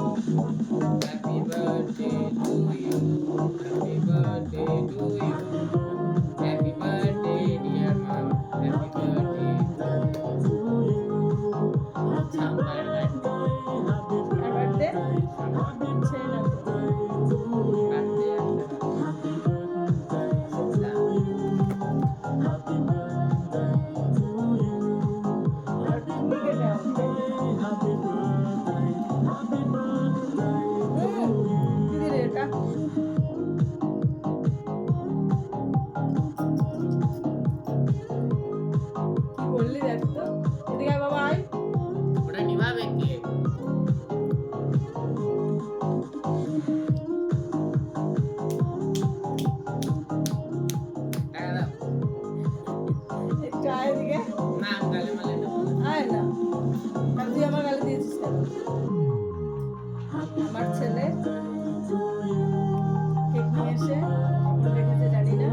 Happy birthday to you. Happy birthday to you. Happy birthday, dear mom. Happy birthday to Sambar birthday. আর birthday হচ্ছে না তো। Birthday একটা আর পিকনিকে যাও দিদি রে এটা কি বললি দেখ তো এদিকে আয় বাবা আয় ওটা নিভাবে কে? টাকা দাও। একটু আয় এদিকে না গালে মালে দেবো না। আয় না আর তুই আমার গালে দিয়েছিস কেন আমার ছেলে কেক নিয়ে এসে কখন রেখেছে জানি না